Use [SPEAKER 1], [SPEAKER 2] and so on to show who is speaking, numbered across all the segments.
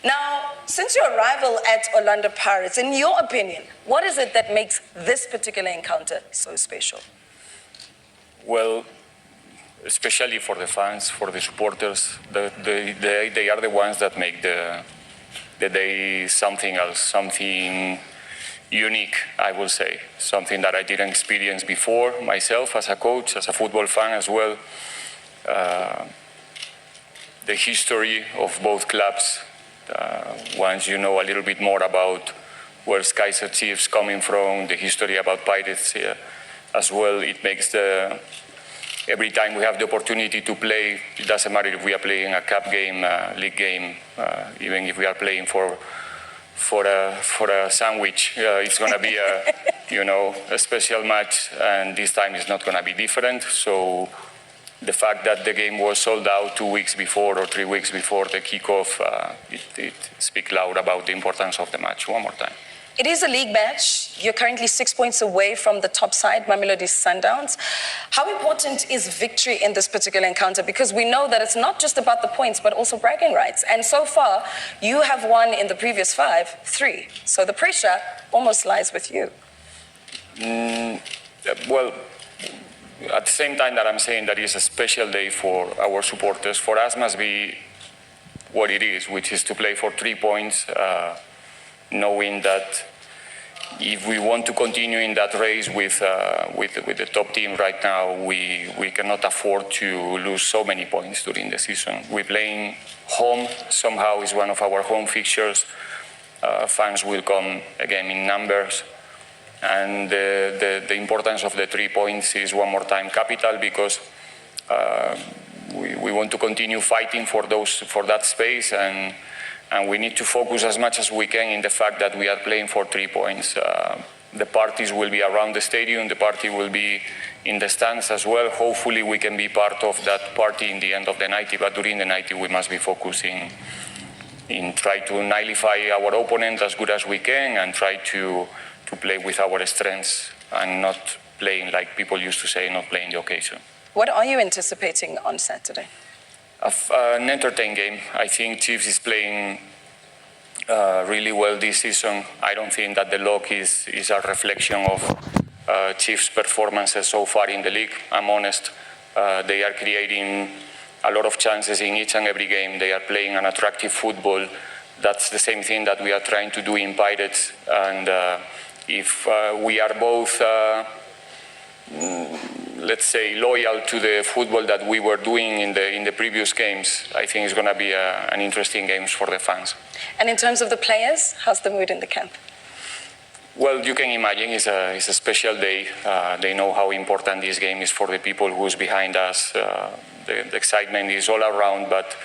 [SPEAKER 1] Now, since your arrival at Orlando Pirates, in your opinion, what is it that makes this particular encounter so special?
[SPEAKER 2] Well, especially for the fans, for the supporters, they are the ones that make the day something else, something unique, I will say. Something that I didn't experience before myself as a coach, as a football fan as well. The history of both clubs, once you know a little bit more about where Kaiser Chiefs coming from, the history about Pirates as well, it makes every time we have the opportunity to play, it doesn't matter if we are playing a cup game, league game, even if we are playing for a sandwich, it's going to be a special match, and this time it's not going to be different. So the fact that the game was sold out 2 weeks before or 3 weeks before the kickoff, it speaks loud about the importance of the match. One more time.
[SPEAKER 1] It is a league match. You're currently 6 points away from the top side, Mamelodi Sundowns. How important is victory in this particular encounter? Because we know that it's not just about the points, but also bragging rights. And so far, you have won in the previous 3. So the pressure almost lies with you.
[SPEAKER 2] Well, at the same time that I'm saying that it's a special day for our supporters, for us must be what it is, which is to play for 3 points, knowing that if we want to continue in that race with the top team right now, we cannot afford to lose so many points during the season. We're playing home, somehow is one of our home fixtures. Fans will come again in numbers. And the importance of the 3 points is one more time capital, because we want to continue fighting for that space, and we need to focus as much as we can in the fact that we are playing for 3 points. The parties will be around the stadium, the party will be in the stands as well. Hopefully we can be part of that party in the end of the night, but during the night we must be focusing in try to nullify our opponent as good as we can and try to play with our strengths and not playing, like people used to say, not playing the occasion.
[SPEAKER 1] What are you anticipating on Saturday?
[SPEAKER 2] An entertaining game. I think Chiefs is playing really well this season. I don't think that the log is a reflection of Chiefs' performances so far in the league. I'm honest. They are creating a lot of chances in each and every game. They are playing an attractive football. That's the same thing that we are trying to do in Pirates. And if we are both let's say, loyal to the football that we were doing in the previous games, I think it's going to be an interesting games for the fans.
[SPEAKER 1] And in terms of the players, how's the mood in the camp?
[SPEAKER 2] Well, you can imagine it's a special day. They know how important this game is for the people who's behind us. The excitement is all around, but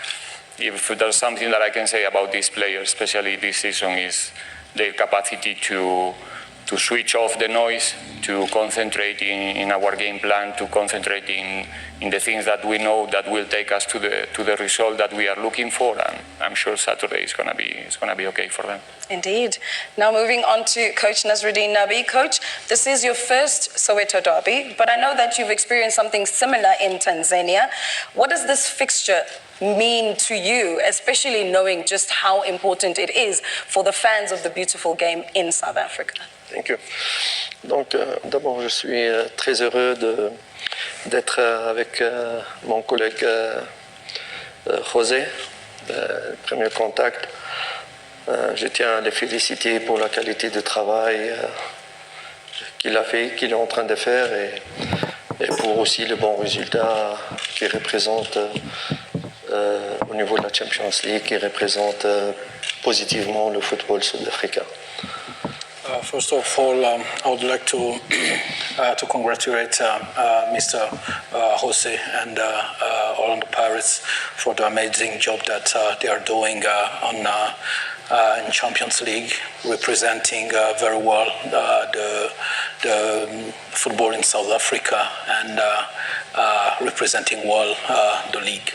[SPEAKER 2] if there's something that I can say about these players, especially this season, is their capacity to switch off the noise, to concentrate in our game plan, to concentrate in the things that we know that will take us to the result that we are looking for. And I'm sure Saturday is gonna be okay for them.
[SPEAKER 1] Indeed. Now moving on to Coach Nasruddin Nabi. Coach, this is your first Soweto derby, but I know that you've experienced something similar in Tanzania. What does this fixture mean to you, especially knowing just how important it is for the fans of the beautiful game in South Africa?
[SPEAKER 3] Thank you. Donc, d'abord, je suis très heureux d'être avec mon collègue José, premier contact. Je tiens à les féliciter pour la qualité de travail qu'il a fait, qu'il est en train de faire, et pour aussi le bon résultat qu'il représente au niveau de la Champions League, qui représente positivement le football sud-africain.
[SPEAKER 4] First of all, I would like to congratulate Mr. Jose and Orlando Pirates for the amazing job that they are doing in Champions League, representing very well the football in South Africa and representing well the league.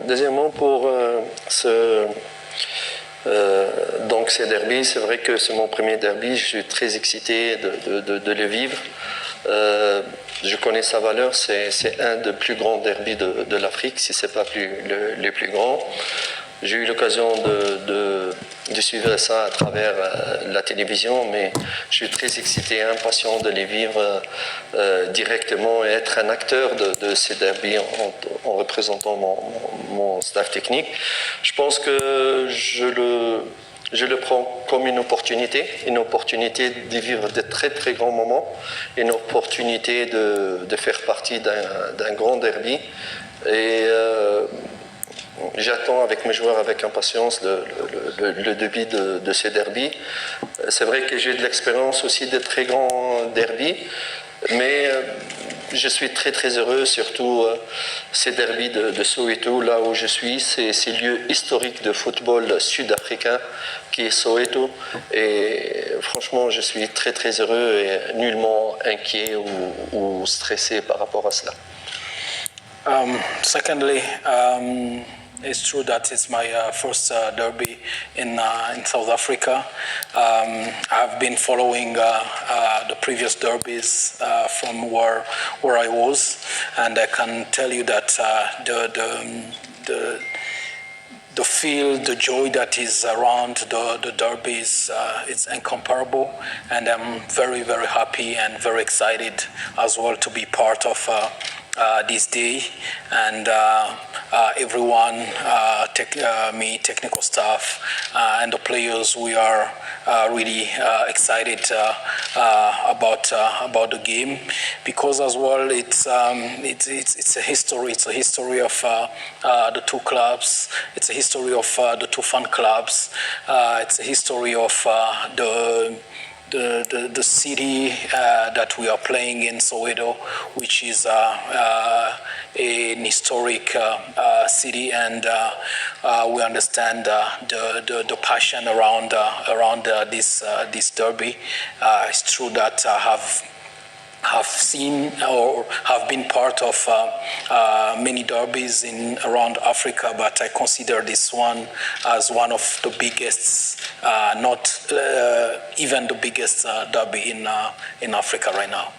[SPEAKER 3] Deuxièmement, pour donc ces derbys, c'est vrai que c'est mon premier derby, je suis très excité de le vivre. Je connais sa valeur, c'est un des plus grands derbys de l'Afrique, si ce n'est pas le plus grand. J'ai eu l'occasion de suivre ça à travers la télévision, mais je suis très excité et impatient de les vivre directement et être un acteur de ces derbys en représentant mon staff technique. Je pense que je le prends comme une opportunité de vivre de très très grands moments, une opportunité de faire partie d'un grand derby. Et j'attends avec mes joueurs avec impatience le début de ces derbys. C'est vrai que j'ai de l'expérience aussi de très grands derbys, mais je suis très très heureux, surtout ces derbys de Soweto, là où je suis, c'est ce lieu historique de football sud-africain qui est Soweto. Et franchement, je suis très très heureux et nullement inquiet ou stressé par rapport à cela.
[SPEAKER 4] Secondly, it's true that it's my first derby in South Africa. I've been following the previous derbies from where I was, and I can tell you that the feel, the joy that is around the derbies, it's incomparable, and I'm very, very happy and very excited as well to be part of this day, and everyone, technical staff, and the players, we are really excited about the game, because as well it's a history. It's a history of the two clubs. It's a history of the two fan clubs. It's a history of the city that we are playing in, Soweto, which is an historic city, and we understand the passion around this derby. It's true that I have seen or have been part of many derbies around Africa, but I consider this one as one of the biggest, not even the biggest derby in Africa right now.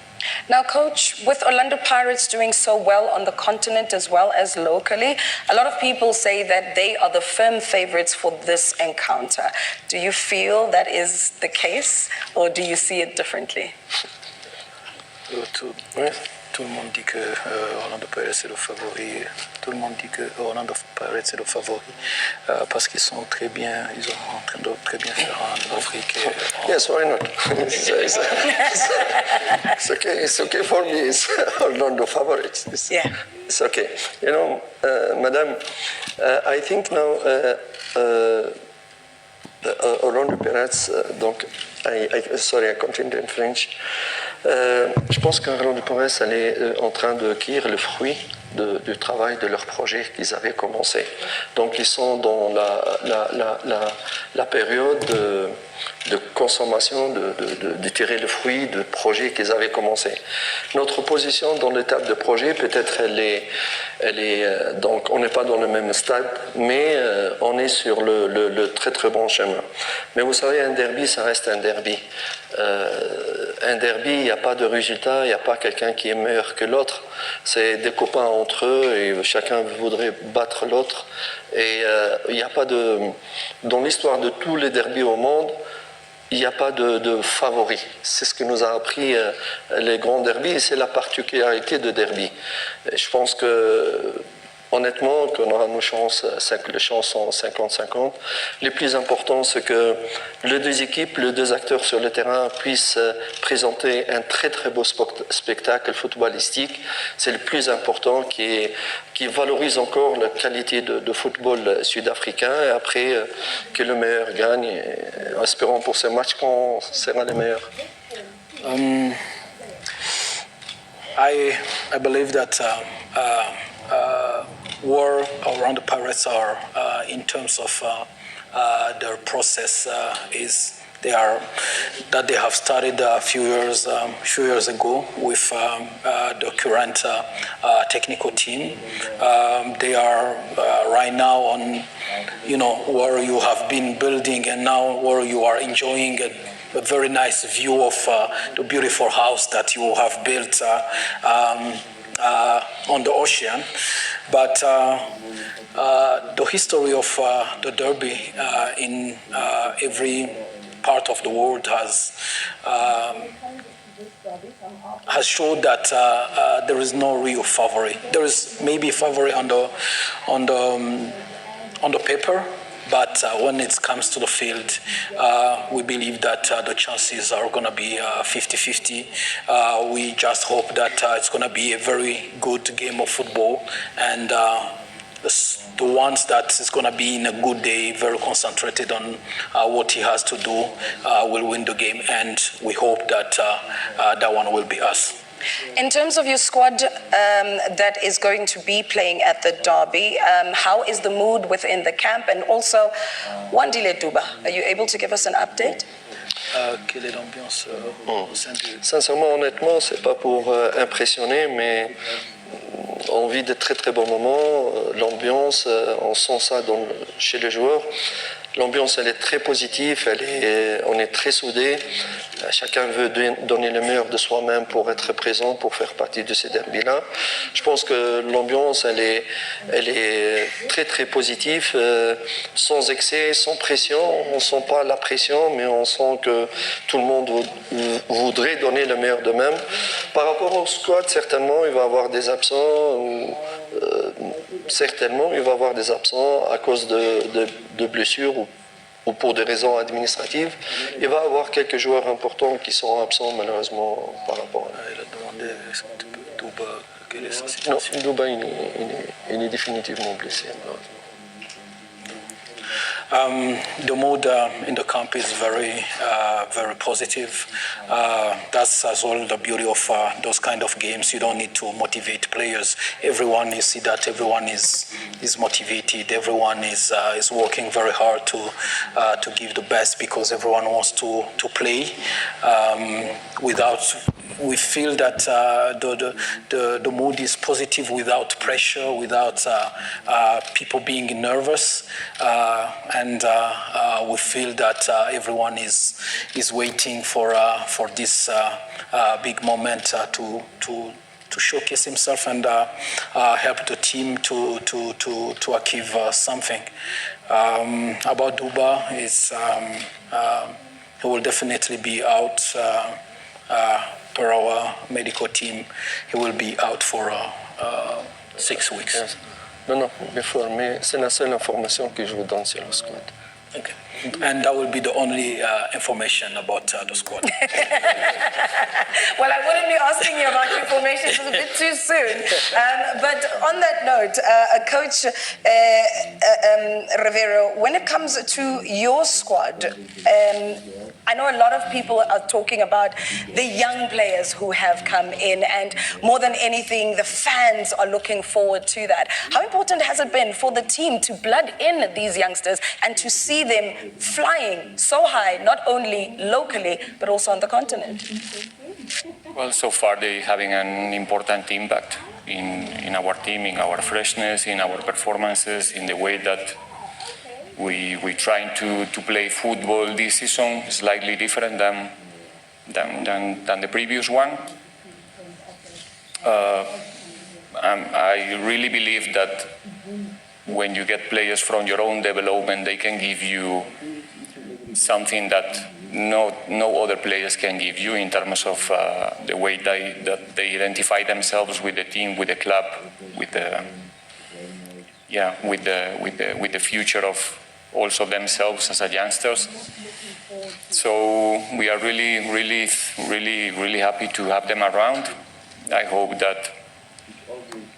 [SPEAKER 1] Now, Coach, with Orlando Pirates doing so well on the continent as well as locally, a lot of people say that they are the firm favorites for this encounter. Do you feel that is the case, or do you see it differently?
[SPEAKER 4] Tout le monde dit que Orlando Pirates est le favori. Tout le monde dit que Orlando Pirates est le favori parce qu'ils sont très bien, ils sont en train de très bien faire en Afrique.
[SPEAKER 3] Yes, why not? It's okay for me. It's Orlando favorites. It's okay. You know, Madam, I think now Orlando Pirates. Donc, I continue in French. Je pense qu'Orlando Pirates est en train de cueillir le fruit du travail de leur projet qu'ils avaient commencé. Donc ils sont dans la période de consommation, de tirer le fruit du projet qu'ils avaient commencé. Notre position dans l'étape de projet, peut-être elle est donc on n'est pas dans le même stade, mais on est sur le très très bon chemin. Mais vous savez, un derby, ça reste un derby. Un derby, il n'y a pas de résultat, il n'y a pas quelqu'un qui est meilleur que l'autre. C'est des copains entre eux et chacun voudrait battre l'autre. Et il n'y a pas de... Dans l'histoire de tous les derbys au monde, il n'y a pas de favoris. C'est ce que nous a appris les grands derbys et c'est la particularité de derby. Et je pense que... Honnêtement, qu'on aura nos chances, les chances sont 50-50. Le plus important, c'est que les deux équipes, les deux acteurs sur le terrain puissent présenter un très très beau spectacle footballistique. C'est le plus important qui valorise encore la qualité de football sud-africain. Et après, que le meilleur gagne. Et espérons pour ce match qu'on sera les meilleurs.
[SPEAKER 4] I believe that war around the Pirates are in terms of their process they have started a few years ago with the current technical team. They are right now on, where you have been building and now where you are enjoying a very nice view of the beautiful house that you have built on the ocean. But the history of the derby in every part of the world has showed that there is no real favorite. There is maybe a favorite on the paper, but when it comes to the field, we believe that the chances are going to be 50-50. We just hope that it's going to be a very good game of football, and the ones that is going to be in a good day, very concentrated on what he has to do, will win the game, and we hope that that one will be us.
[SPEAKER 1] In terms of your squad that is going to be playing at the derby, how is the mood within the camp? And also, Wandile Duba, are you able to give us an update?
[SPEAKER 4] Quelle est l'ambiance au sein du...
[SPEAKER 3] Sincèrement, honnêtement, c'est pas pour impressionner, mais on vit de très très bons moments. L'ambiance, on sent ça chez les joueurs. L'ambiance, elle est très positive, on est très soudés. Chacun veut donner le meilleur de soi-même pour être présent, pour faire partie de ces derbys-là. Je pense que l'ambiance, elle est très très positive, sans excès, sans pression. On ne sent pas la pression, mais on sent que tout le monde voudrait donner le meilleur d'eux-mêmes. Par rapport au squad, certainement, il va y avoir des absents. Certainement, il va y avoir des absents à cause de blessures ou pour des raisons administratives. Il va y avoir quelques joueurs importants qui seront absents malheureusement par rapport à...
[SPEAKER 4] Il a demandé Duba, quelle est sa situation?
[SPEAKER 3] Non, Duba, il est définitivement blessé malheureusement.
[SPEAKER 4] The mood in the camp is very positive. That's as well the beauty of those kind of games. You don't need to motivate players. Everyone, you see that everyone is motivated. Everyone is working very hard to give the best because everyone wants to play. We feel that the mood is positive without pressure, without people being nervous, and we feel that everyone is waiting for this big moment to showcase himself and help the team to achieve something. About Duba, he will definitely be out. Per our medical team, he will be out for 6 weeks.
[SPEAKER 3] Yes. Non, mais c'est la seule information que je vous donne sur le squad.
[SPEAKER 4] Okay. And that will be the only information about the squad.
[SPEAKER 1] Well, I wouldn't be asking you about information, it's a bit too soon. But on that note, Coach Rivero, when it comes to your squad, I know a lot of people are talking about the young players who have come in, and more than anything, the fans are looking forward to that. How important has it been for the team to blood in these youngsters and to see them flying so high, not only locally, but also on the continent?
[SPEAKER 2] Well, so far they're having an important impact in our team, in our freshness, in our performances, in the way that we're trying to play football this season, slightly different than the previous one. I really believe that when you get players from your own development, they can give you something that no other players can give you in terms of the way that they identify themselves with the team, with the club, with the future of also themselves as a youngsters. So we are really happy to have them around. I hope that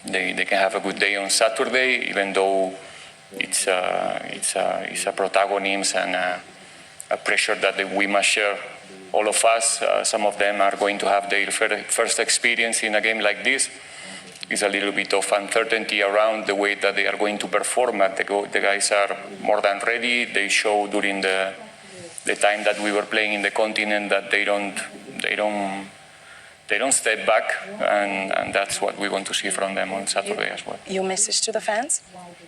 [SPEAKER 2] they can have a good day on Saturday, even though it's a protagonism and a pressure that we must share, all of us. Some of them are going to have their first experience in a game like this. It's a little bit of uncertainty around the way that they are going to perform. But the guys are more than ready. They show during the time that we were playing in the continent that they don't step back, and that's what we want to see from them on Saturday as well.
[SPEAKER 1] Your message to the fans?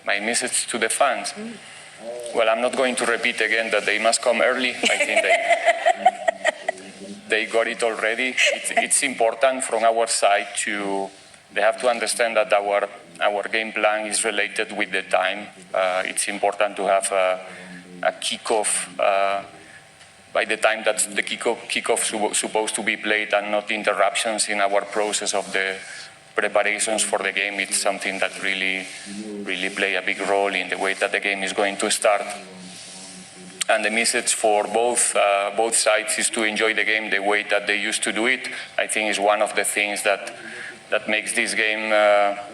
[SPEAKER 2] My message to the fans? Well, I'm not going to repeat again that they must come early. I think they got it already. It's important from our side they have to understand that our our game plan is related with the time. It's important to have a kickoff by the time that the kickoff supposed to be played and not interruptions in our process of the preparations for the game. It's something that really play a big role in the way that the game is going to start. And the message for both sides is to enjoy the game the way that they used to do it. I think is one of the things that makes this game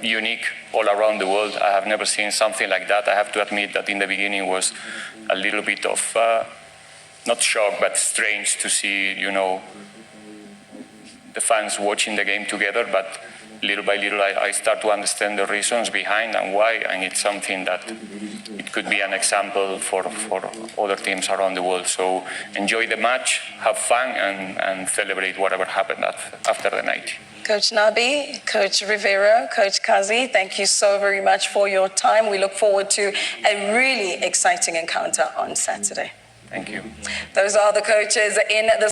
[SPEAKER 2] unique all around the world. I have never seen something like that. I have to admit that in the beginning was a little bit of, not shock, but strange to see, the fans watching the game together, but little by little I start to understand the reasons behind and why, and it's something that it could be an example for other teams around the world. So enjoy the match, have fun, and celebrate whatever happened after the night.
[SPEAKER 1] Coach Nabi, Coach Rivera, Coach Kazi, thank you so very much for your time. We look forward to a really exciting encounter on Saturday.
[SPEAKER 2] Thank you.
[SPEAKER 1] Those are the coaches in the